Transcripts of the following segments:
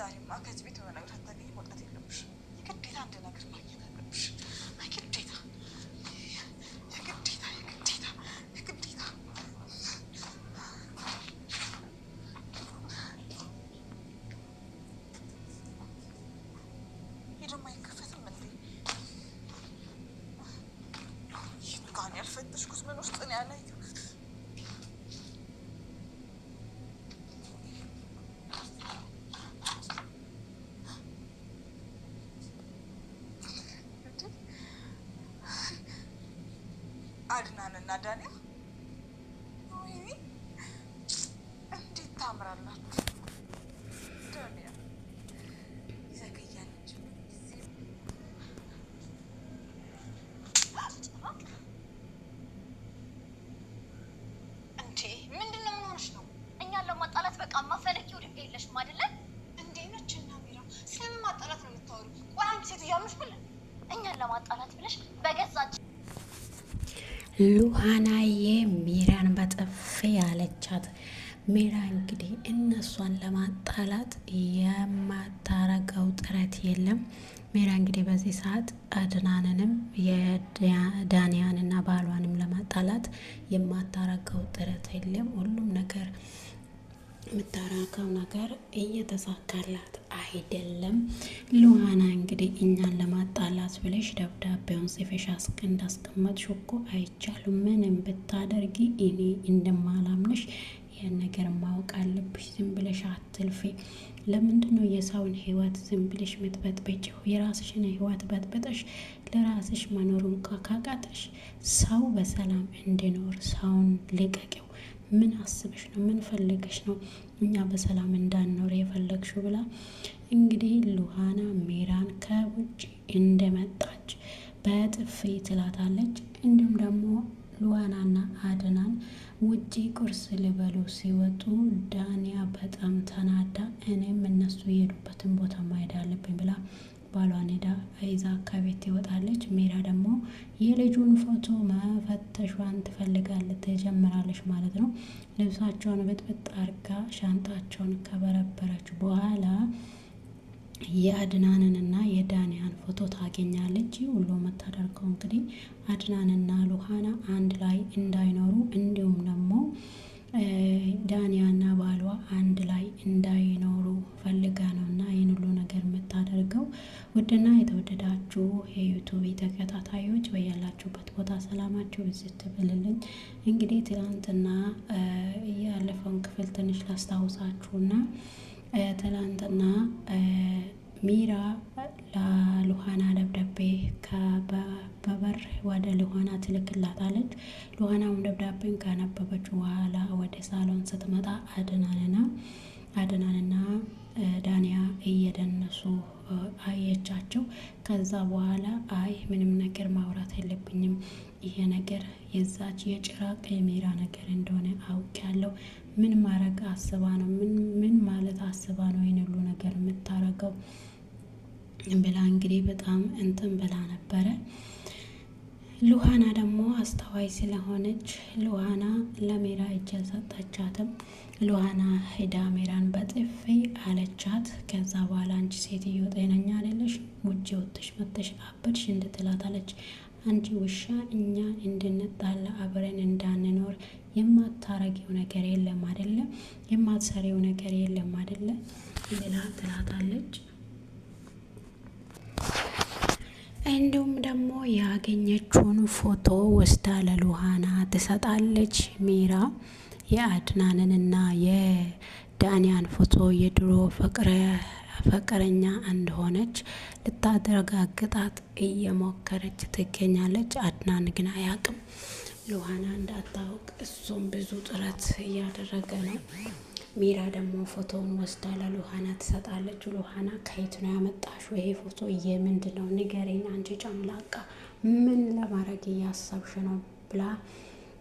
ዛሬማ ከዚህ ቤት የሆነ ነገር ታገኝ መውጣት የለብሽ። የግዴታ አንድ ነገር ማግኘት አለብሽ። የግዴታ የግዴታ የግዴታ የግዴታ ሄደማ አይከፈትም እንዴ? ይብቃን። ያልፈተሽኩት ምን ውስጥ ነው ያለኝ? አድናንና ዳንያ ወይኔ እንዴት ታምራላችሁ! ዳንያ ይዘገያል እንጂ እንዴ ምንድነው? ምን ሆነሽ ነው? እኛን ለማጣላት በቃ ማፈለቂው ድንጋይ የለሽም አይደለ? እንዴ ነችና ሚራ ስለምን ማጣላት ነው የምታወሪው? ቆይ አንቺ ሴት ያምሽ ብለን እኛን ለማጣላት ብለሽ በገዛች ሉሃናዬ ሚራን በጥፊ ያለቻት። ሚራ እንግዲህ እነሷን ለማጣላት የማታረገው ጥረት የለም። ሚራ እንግዲህ በዚህ ሰዓት አድናንንም የዳንያንና ባሏንም ለማጣላት የማታረገው ጥረት የለም። ሁሉም ነገር የምታረገው ነገር እየተሳካላት አይደለም። ሉሃና እንግዲህ እኛን ለማጣላት ብለሽ ደብዳቤውን ጽፈሽ እንዳስቀመጥሽ እኮ አይቻልም። ምንም ብታደርጊ እኔ እንደማላምንሽ ይህን ነገር ማወቅ አለብሽ። ዝም ብለሽ አትልፊ። ለምንድን ነው የሰውን ህይወት ዝም ብለሽ ምትበጥበጭው? የራስሽን ህይወት በጥበጠሽ ለራስሽ መኖሩን ካቃተሽ ሰው በሰላም እንዲኖር ሰውን ልቀቂው። ምን አስበሽ ነው? ምን ፈልገሽ ነው እኛ በሰላም እንዳንኖር የፈለግሽው? ብላ እንግዲህ ሉሃና ሚራን ከውጭ እንደመጣች በጥፊ ትላታለች። እንዲሁም ደግሞ ሉሃናና አድናን ውጪ ቁርስ ሊበሉ ሲወጡ ዳንያ በጣም ተናዳ እኔም እነሱ የሄዱበትን ቦታ ማሄድ አለብኝ ብላ ባሏን ሄዳ አይዛ ከቤት ትወጣለች። ሚራ ደግሞ የልጁን ፎቶ መፈተሿን ትፈልጋለች ትጀምራለች ማለት ነው። ልብሳቸውን በጥብጥ አርጋ ሻንጣቸውን ከበረበረች በኋላ የአድናንንና የዳንያን ፎቶ ታገኛለች። ሁሉ የምታደርገው እንግዲህ አድናንና ሉሃና አንድ ላይ እንዳይኖሩ እንዲሁም ደግሞ ዳንያና ባሏ አንድ ላይ እንዳይኖሩ ፈልጋ ነው እና ይህን ሁሉ ነገር የምታደርገው። ውድና የተወደዳችሁ የዩቱብ ተከታታዮች በያላችሁበት ቦታ ሰላማችሁ ብዝት ብልልኝ። እንግዲህ ትላንትና ያለፈውን ክፍል ትንሽ ላስታውሳችሁና ትላንትና ሚራ ለሉሃና ደብዳቤ በበር ወደ ሉሃና ትልክላታለች። ሉሃናም ደብዳቤን ካነበበች በኋላ ወደ ሳሎን ስትመጣ አድናንና ዳንያ እየደነሱ አየቻቸው። ከዛ በኋላ አይ ምንም ነገር ማውራት የለብኝም፣ ይሄ ነገር የዛች የጭራቅ የሚራ ነገር እንደሆነ አውቄያለሁ። ምን ማረግ አስባ ነው? ምን ማለት አስባ ነው ይሄን ሁሉ ነገር የምታረገው ብላ እንግዲህ በጣም እንትን ብላ ነበረ። ሉሃና ደግሞ አስተዋይ ስለሆነች ሉሃና ለሜራ እጅ አልሰጠቻትም። ሉሃና ሄዳ ሜራን በጥፊ አለቻት። ከዛ በኋላ አንቺ ሴትዮ ጤነኛ አይደለሽ? ውጭ ወጥተሽ መጥተሽ አበድሽ እንድትላታለች። አንቺ ውሻ እኛ እንድንጣላ አብረን እንዳንኖር የማታረጊው ነገር የለም አይደለ? የማትሰሪው ነገር የለም አይደለ? ብላ ትላታለች። እንዲሁም ደግሞ ያገኘችውን ፎቶ ወስዳ ለሉሃና ትሰጣለች። ሚራ የአድናንንና የዳንያን ፎቶ የድሮ ፍቅረኛ እንደሆነች ልታረጋግጣት እየሞከረች ትገኛለች። አድናን ግን አያውቅም፣ ሉሃና እንዳታውቅ እሱም ብዙ ጥረት እያደረገ ነው። ሚራ ደግሞ ፎቶውን ወስዳ ለሉሃና ትሰጣለች። ሉሃና ከየት ነው ያመጣሽው? ይሄ ፎቶ የምንድን ነው? ንገረኝ አንቺ ጨምላቃ፣ ምን ለማድረግ እያሰብሽ ነው? ብላ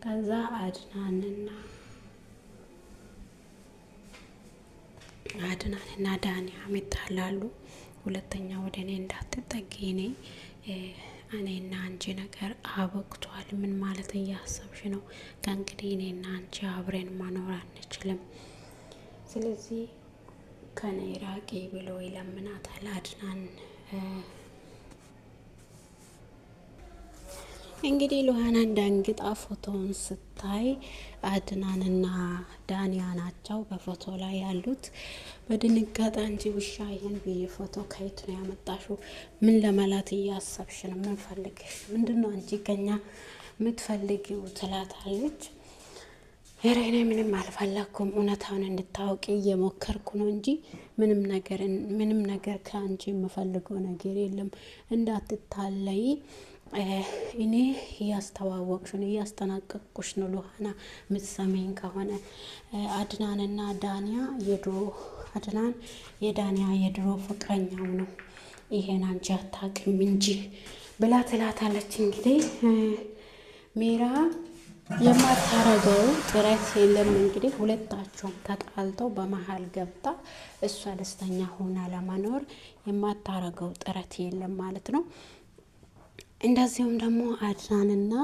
ከዛ አድናንና ዳንያ ይጣላሉ። ሁለተኛ ወደ እኔ እንዳትጠጊ፣ እኔና አንቺ ነገር አበቅቷል። ምን ማለት እያሰብሽ ነው? ከእንግዲህ እኔና አንቺ አብረን መኖር አንችልም። ስለዚህ ከኔ ራቂ ብሎ ይለምናታል አድናን። እንግዲህ ሉሃናን ደንግጣ ፎቶውን ስታይ አድናንና ዳንያ ናቸው በፎቶ ላይ ያሉት። በድንጋጤ አንቺ ውሻ ይህን ብዬ ፎቶ ከየት ነው ያመጣሽው? ምን ለመላት እያሰብሽ ነው? ምን ፈልግሽ? ምንድን ነው አንቺ ከኛ የምትፈልጊው? ትላታለች። ኧረ እኔ ምንም አልፈለኩም፣ እውነታውን እንድታወቂ እየሞከርኩ ነው እንጂ ምንም ነገር ከአንቺ የምፈልገው ነገር የለም፣ እንዳትታለይ እኔ እያስተዋወቅሽ ነው፣ እያስጠናቀቅኩሽ ነው። ሉሃና ምትሰሜን ከሆነ አድናንና ዳንያ አድናን የዳንያ የድሮ ፍቅረኛው ነው፣ ይሄን አንቺ አታውቅም እንጂ ብላ ትላታለች። እንግዲህ ሜራ የማታረገው ጥረት የለም። እንግዲህ ሁለታቸውም ተጣልተው በመሀል ገብታ እሷ ደስተኛ ሆና ለመኖር የማታረገው ጥረት የለም ማለት ነው። እንደዚሁም ደግሞ አድናንና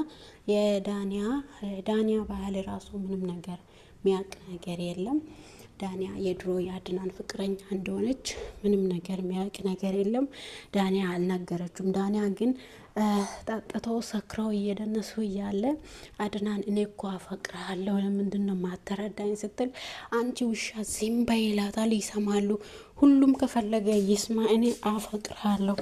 የዳንያ ባህል ራሱ ምንም ነገር ሚያውቅ ነገር የለም። ዳንያ የድሮ የአድናን ፍቅረኛ እንደሆነች ምንም ነገር ሚያውቅ ነገር የለም። ዳንያ አልነገረችም። ዳንያ ግን ጠጥተው ሰክረው እየደነሱ እያለ አድናን እኔ እኮ አፈቅርሃለሁ ለምንድን ነው ማተረዳኝ ስትል አንቺ ውሻ ዝም በይ ይላታል። ይሰማሉ። ሁሉም ከፈለገ ይስማ። እኔ አፈቅርሃለሁ፣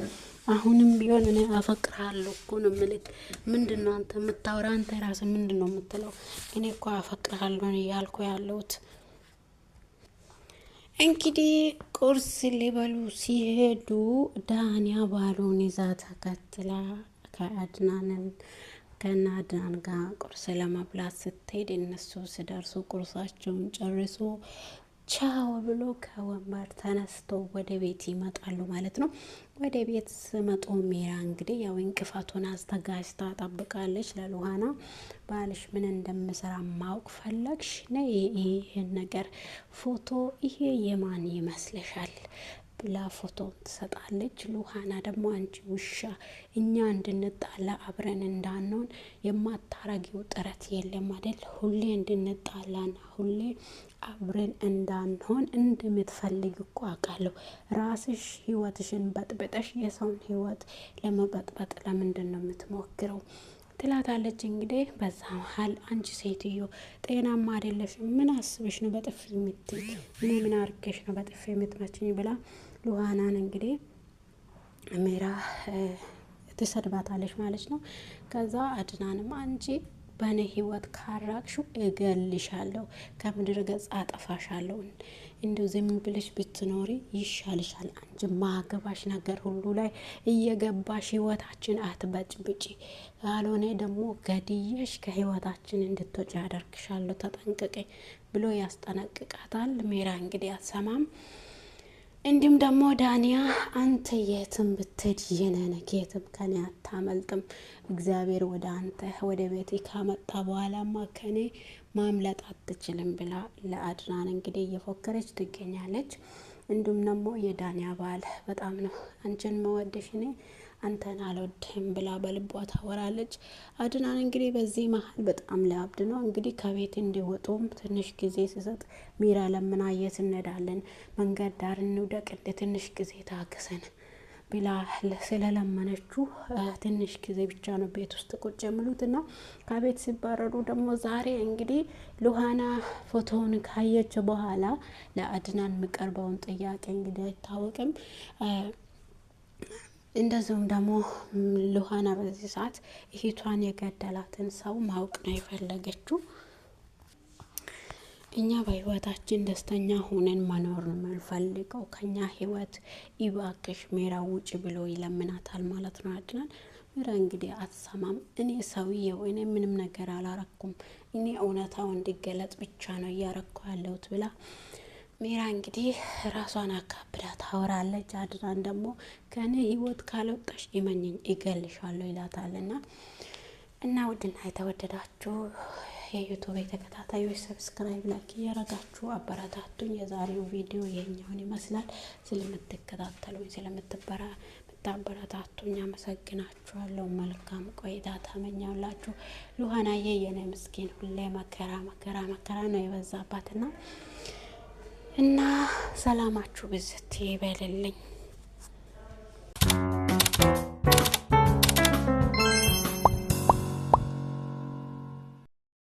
አሁንም ቢሆን እኔ አፈቅርሃለሁ እኮ ነው የምልህ። ምንድን ነው አንተ የምታወራ? አንተ ራስህ ምንድን ነው የምትለው? እኔ እኮ አፈቅርሃለሁ እያልኩ ያለሁት። እንግዲህ ቁርስ ሊበሉ ሲሄዱ ዳንያ ባሉን ይዛ ተከትላ ከነ አድናን ጋር ቁርስ ለመብላት ስትሄድ እነሱ ሲደርሱ ቁርሳቸውን ጨርሶ ቻው ብሎ ከወንበር ተነስቶ ወደ ቤት ይመጣሉ ማለት ነው። ወደ ቤት ስመጡ ሜራ እንግዲህ ያው እንቅፋቱን አዘጋጅታ ጠብቃለች ለሉሃና። ባልሽ ምን እንደምሰራ ማወቅ ፈለግሽ? ነይ ይሄን ነገር ፎቶ ይሄ የማን ይመስልሻል ብላ ፎቶ ትሰጣለች። ሉሃና ደግሞ አንቺ ውሻ እኛ እንድንጣላ አብረን እንዳንሆን የማታረጊው ጥረት የለም አይደል? ሁሌ እንድንጣላና ሁሌ አብረን እንዳንሆን እንደምትፈልግ እኮ አውቃለሁ። ራስሽ ህይወትሽን በጥብጠሽ የሰውን ህይወት ለመበጥበጥ ለምንድን ነው የምትሞክረው? ትላታለች። እንግዲህ በዛ መሀል አንቺ ሴትዮ ጤናማ አይደለሽም፣ ምን አስበሽ ነው በጥፊ የምትይ? እኔ ምን አርገሽ ነው በጥፊ የምትመችኝ? ብላ ሉሃናን እንግዲህ ሜራ ትሰድባታለች ማለት ነው። ከዛ አድናንም አንቺ በእኔ ህይወት ካራቅሽው እገልሻለሁ፣ ከምድር ገጽ አጠፋሻለሁ። እንዲሁ ዝም ብለሽ ብትኖሪ ይሻልሻል። አንቺ ማገባሽ ነገር ሁሉ ላይ እየገባሽ ህይወታችን አትበጭብጪ፣ ካልሆነ ደግሞ ገድየሽ ከህይወታችን እንድትወጪ አደርግሻለሁ፣ ተጠንቅቄ ብሎ ያስጠነቅቃታል። ሜራ እንግዲህ አትሰማም። እንዲሁም ደግሞ ዳንያ አንተ የትም ብትሄድ የነነክ የትም ከኔ አታመልጥም፣ እግዚአብሔር ወደ አንተ ወደ ቤት ካመጣ በኋላማ ከኔ ማምለጥ አትችልም ብላ ለአድናን እንግዲህ እየፎከረች ትገኛለች። እንዲሁም ደግሞ የዳንያ ባል በጣም ነው አንቺን መወደሽ እኔ አንተን አልወድህም ብላ በልቧ ታወራለች። አድናን እንግዲህ በዚህ መሀል በጣም ሊያብድ ነው። እንግዲህ ከቤት እንዲወጡም ትንሽ ጊዜ ሲሰጥ ሜራ ለምና የት እንሄዳለን መንገድ ዳር እንውደቅ እንደ ትንሽ ጊዜ ታግሰን ብላ ስለለመነችው ትንሽ ጊዜ ብቻ ነው ቤት ውስጥ ቁጭ የሚሉት እና ከቤት ሲባረሩ ደግሞ ዛሬ እንግዲህ ሉሃና ፎቶውን ካየች በኋላ ለአድናን የሚቀርበውን ጥያቄ እንግዲህ አይታወቅም። እንደዚሁም ደግሞ ሉሃና በዚህ ሰዓት እህቷን የገደላትን ሰው ማወቅ ነው የፈለገችው። እኛ በህይወታችን ደስተኛ ሆነን መኖር ነው የምንፈልገው፣ ከኛ ህይወት ይባክሽ ሜራ ውጭ ብሎ ይለምናታል ማለት ነው አድናን። ሜራ እንግዲህ አትሰማም። እኔ ሰውዬው እኔ ምንም ነገር አላረኩም፣ እኔ እውነታው እንዲገለጽ ብቻ ነው እያረኩ ያለሁት ብላ ሜራ እንግዲህ ራሷን አካብዳ ታወራለች። አድናን ደግሞ ከኔ ህይወት ካልወጣሽ እመኚኝ እገልሻለሁ ይላታልና እና ውድና የተወደዳችሁ የዩቱብ ተከታታዮች ሰብስክራይብ ላይክ እያረጋችሁ አበረታቱኝ። የዛሬው ቪዲዮ ይሄኛውን ይመስላል። ስለምትከታተሉኝ ስለምታበረታቱኝ አመሰግናችኋለሁ። መልካም ቆይታ ተመኛላችሁ። ሉሃናዬ የኔ ምስኪን ሁሌ መከራ ነው የበዛባትና እና ሰላማችሁ ብዝት ይበልልኝ።